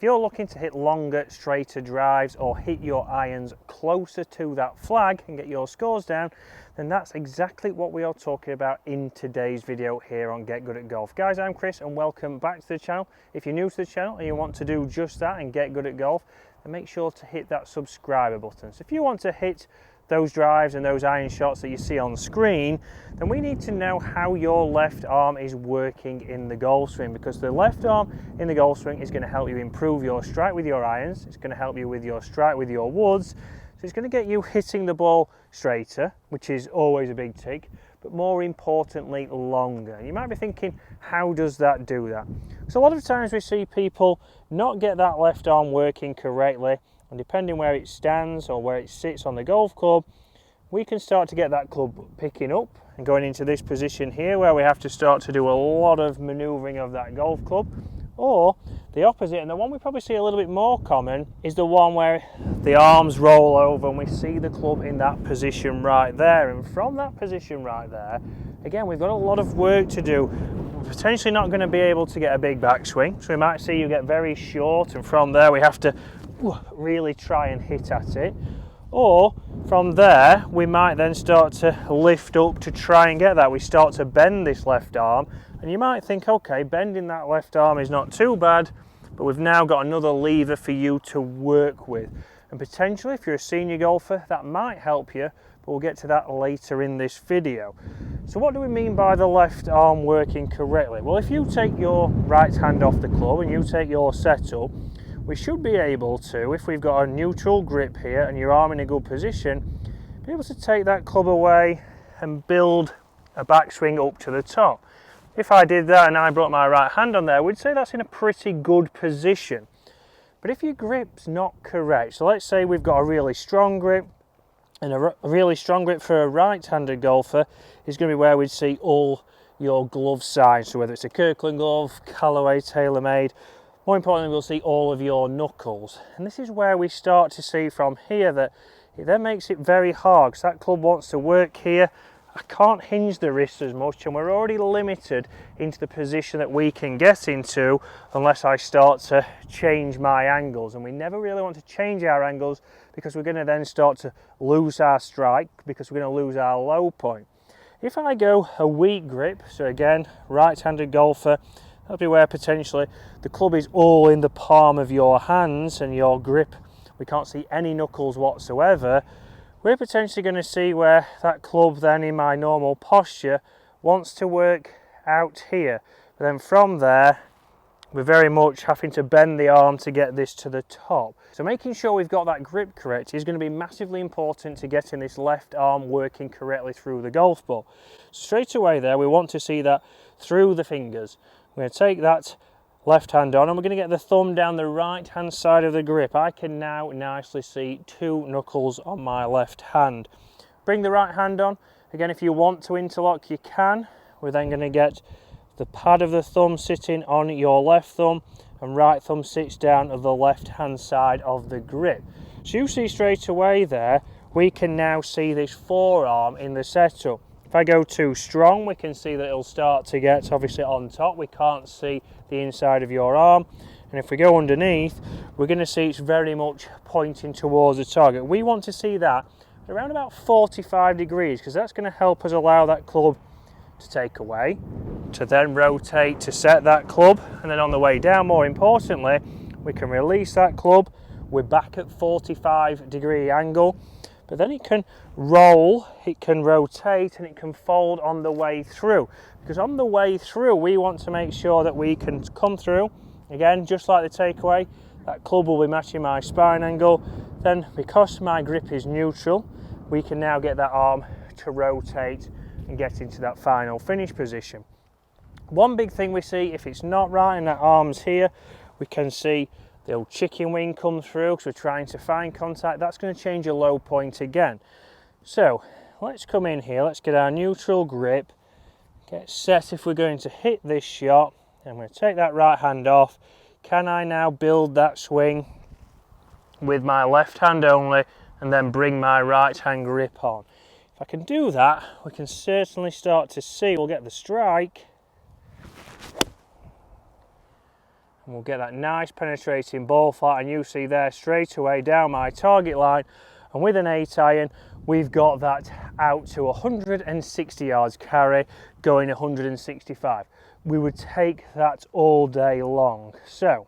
If you're looking to hit longer, straighter drives or hit your irons closer to that flag and get your scores down, then that's exactly what we are talking about in today's video here on Get Good at Golf. Guys, I'm Chris and welcome back to the channel. If you're new to the channel and you want to do just that and get good at golf, then make sure to hit that subscriber button. So if you want to hit those drives and those iron shots that you see on screen, then we need to know how your left arm is working in the golf swing, because the left arm in the golf swing is going to help you improve your strike with your irons, it's going to help you with your strike with your woods, so it's going to get you hitting the ball straighter, which is always a big tick, but more importantly longer. And you might be thinking, how does that do that? So a lot of times we see people not get that left arm working correctly, and depending where it stands or where it sits on the golf club, we can start to get that club picking up and going into this position here where we have to start to do a lot of manoeuvring of that golf club. Or the opposite, and the one we probably see a little bit more common, is the one where the arms roll over and we see the club in that position right there. And from that position right there, again, we've got a lot of work to do. We're potentially not going to be able to get a big backswing, so we might see you get very short, and from there we have to really try and hit at it. Or from there we might then start to lift up to try and get that. We start to bend this left arm, and you might think, okay, bending that left arm is not too bad, but we've now got another lever for you to work with, and potentially if you're a senior golfer that might help you, but we'll get to that later in this video. So what do we mean by the left arm working correctly? Well, if you take your right hand off the club and you take your setup, we should be able to, if we've got a neutral grip here and your arm in a good position, be able to take that club away and build a backswing up to the top. If I did that and I brought my right hand on there, we'd say that's in a pretty good position. But if your grip's not correct, so let's say we've got a really strong grip, and a really strong grip for a right-handed golfer is going to be where we'd see all your glove sides. So whether it's a Kirkland glove, Callaway, TaylorMade, more importantly, we'll see all of your knuckles. And this is where we start to see from here that it then makes it very hard, because that club wants to work here. I can't hinge the wrist as much, and we're already limited into the position that we can get into unless I start to change my angles. And we never really want to change our angles, because we're going to then start to lose our strike, because we're going to lose our low point. If I go a weak grip, so again, right-handed golfer, that'll be where potentially the club is all in the palm of your hands and your grip, we can't see any knuckles whatsoever. We're potentially going to see where that club then in my normal posture wants to work out here. But then from there, we're very much having to bend the arm to get this to the top. So making sure we've got that grip correct is going to be massively important to getting this left arm working correctly through the golf ball. Straight away there, we want to see that through the fingers. We're going to take that left hand on and we're going to get the thumb down the right hand side of the grip. I can now nicely see two knuckles on my left hand. Bring the right hand on. Again, if you want to interlock, you can. We're then going to get the pad of the thumb sitting on your left thumb, and right thumb sits down at the left hand side of the grip. So you see straight away there, we can now see this forearm in the setup. If I go too strong, we can see that it'll start to get obviously on top. We can't see the inside of your arm. And if we go underneath, we're going to see it's very much pointing towards the target. We want to see that around about 45 degrees, because that's going to help us allow that club to take away, to then rotate to set that club, and then on the way down, more importantly, we can release that club. We're back at 45-degree angle. But then it can roll, it can rotate, and it can fold on the way through. Because on the way through, we want to make sure that we can come through. Again, just like the takeaway, that club will be matching my spine angle. Then, because my grip is neutral, we can now get that arm to rotate and get into that final finish position. One big thing we see, if it's not right and that arm's here, we can see the old chicken wing come through because we're trying to find contact. That's going to change your low point again. So let's come in here, let's get our neutral grip, get set if we're going to hit this shot. I'm going to take that right hand off. Can I now build that swing with my left hand only and then bring my right hand grip on? If I can do that, we can certainly start to see, we'll get the strike. And we'll get that nice penetrating ball flight, and you see there straight away down my target line, and with an 8 iron we've got that out to 160 yards carry, going 165. We would take that all day long. So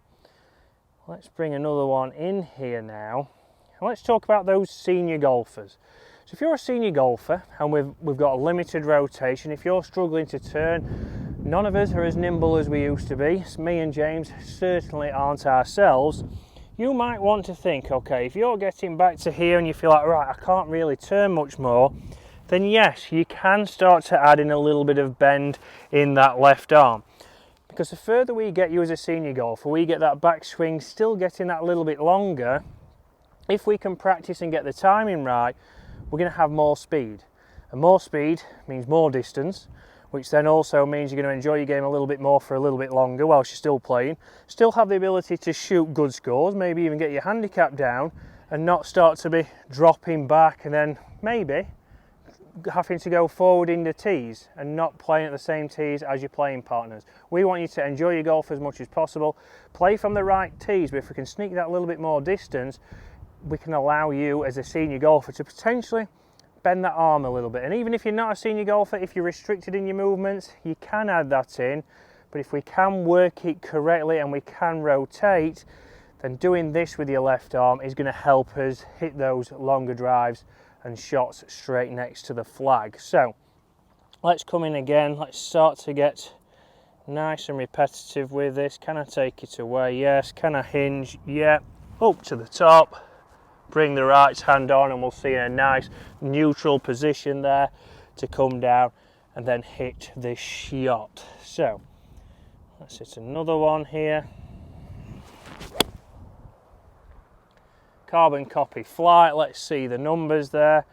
let's bring another one in here now, and let's talk about those senior golfers. So if you're a senior golfer and we've got a limited rotation, if you're struggling to turn, none of us are as nimble as we used to be. Me and James certainly aren't ourselves. You might want to think, okay, if you're getting back to here and you feel like, right, I can't really turn much more, then yes, you can start to add in a little bit of bend in that left arm. Because the further we get you as a senior golfer, we get that backswing still getting that little bit longer. If we can practice and get the timing right, we're going to have more speed. And more speed means more distance, which then also means you're going to enjoy your game a little bit more for a little bit longer whilst you're still playing. Still have the ability to shoot good scores, maybe even get your handicap down and not start to be dropping back and then maybe having to go forward into tees and not playing at the same tees as your playing partners. We want you to enjoy your golf as much as possible, play from the right tees, but if we can sneak that little bit more distance, we can allow you as a senior golfer to potentially bend that arm a little bit. And even if you're not a senior golfer, if you're restricted in your movements, you can add that in. But if we can work it correctly and we can rotate, then doing this with your left arm is going to help us hit those longer drives and shots straight next to the flag. So let's come in again. Let's start to get nice and repetitive with this. Can I take it away? Yes. Can I hinge? Yeah. Up to the top. Bring the right hand on, and we'll see a nice neutral position there to come down and then hit this shot. So let's hit another one here. Carbon copy flight. Let's see the numbers there,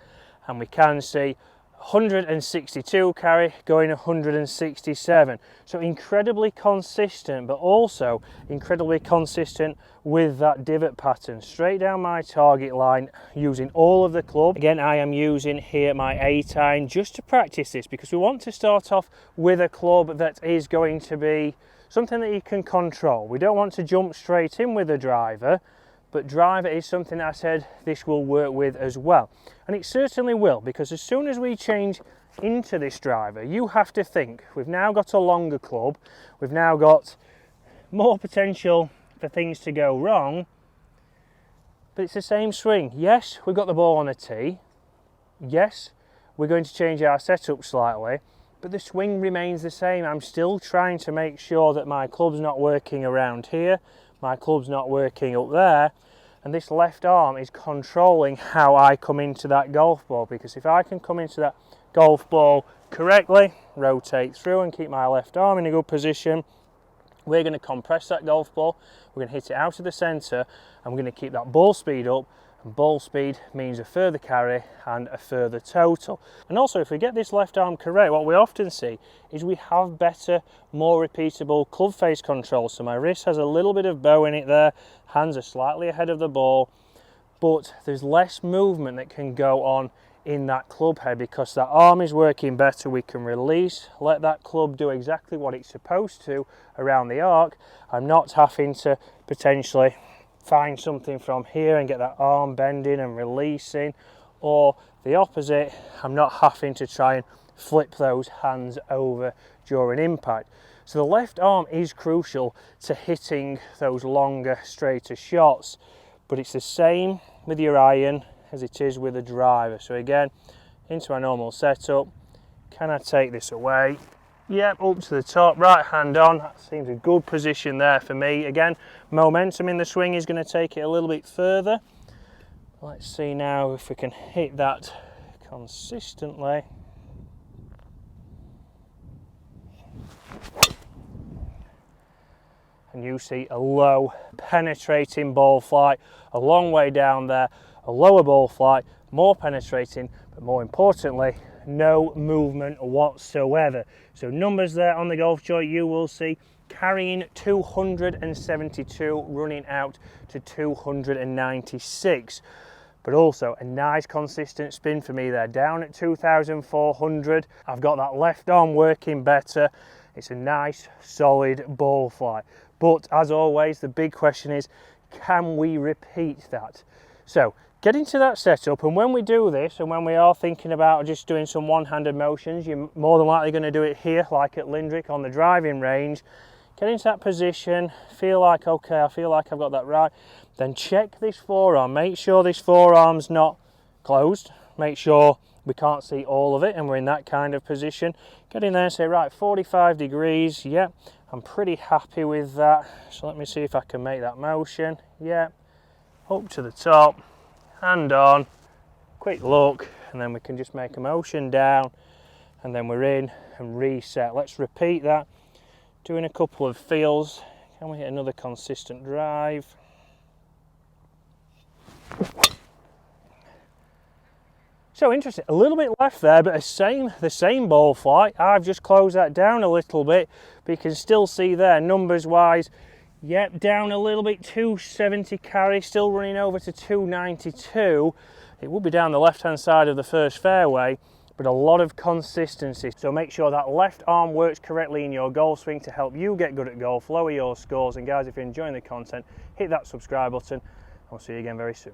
and we can see 162 carry going 167. So incredibly consistent, but also incredibly consistent with that divot pattern straight down my target line using all of the club. Again, I am using here my 8 iron just to practice this, because we want to start off with a club that is going to be something that you can control. We don't want to jump straight in with a driver, but driver is something that I said this will work with as well. And it certainly will, because as soon as we change into this driver, you have to think, we've now got a longer club, we've now got more potential for things to go wrong, but it's the same swing. Yes, we've got the ball on a tee. Yes, we're going to change our setup slightly, but the swing remains the same. I'm still trying to make sure that my club's not working around here, my club's not working up there, and this left arm is controlling how I come into that golf ball, because if I can come into that golf ball correctly, rotate through and keep my left arm in a good position, we're going to compress that golf ball, we're going to hit it out of the centre, and we're going to keep that ball speed up. And ball speed means a further carry and a further total. And also, if we get this left arm correct, what we often see is we have better, more repeatable club face control. So my wrist has a little bit of bow in it there, hands are slightly ahead of the ball, but there's less movement that can go on in that club head because that arm is working better. We can release, let that club do exactly what it's supposed to around the arc. I'm not having to potentially find something from here and get that arm bending and releasing, or the opposite, I'm not having to try and flip those hands over during impact. So the left arm is crucial to hitting those longer, straighter shots, but it's the same with your iron as it is with a driver. So again, into my normal setup, can I take this away? Yep, up to the top, right hand on, that seems a good position there for me. Again, momentum in the swing is going to take it a little bit further. Let's see now if we can hit that consistently. And you see a low penetrating ball flight, a long way down there, a lower ball flight, more penetrating, but more importantly, no movement whatsoever. So numbers there on the golf joint, you will see carrying 272, running out to 296. But also a nice consistent spin for me there, down at 2,400. I've got that left arm working better. It's a nice solid ball flight. But as always, the big question is, can we repeat that? So get into that setup, and when we do this, and when we are thinking about just doing some one-handed motions, you're more than likely going to do it here, like at Lindrick on the driving range. Get into that position, feel like, okay, I feel like I've got that right. Then check this forearm, make sure this forearm's not closed, make sure we can't see all of it and we're in that kind of position. Get in there and say, right, 45 degrees, yeah, I'm pretty happy with that. So let me see if I can make that motion, yeah, up to the top, hand on, quick look, and then we can just make a motion down, and then we're in and reset. Let's repeat that, doing a couple of feels. Can we hit another consistent drive? So interesting, a little bit left there, but the same ball flight. I've just closed that down a little bit, but you can still see there, numbers wise, yep, down a little bit, 270 carry, still running over to 292. It will be down the left hand side of the first fairway, but a lot of consistency. So make sure that left arm works correctly in your golf swing to help you get good at golf, lower your scores. And guys, if you're enjoying the content, hit that subscribe button. I'll see you again very soon.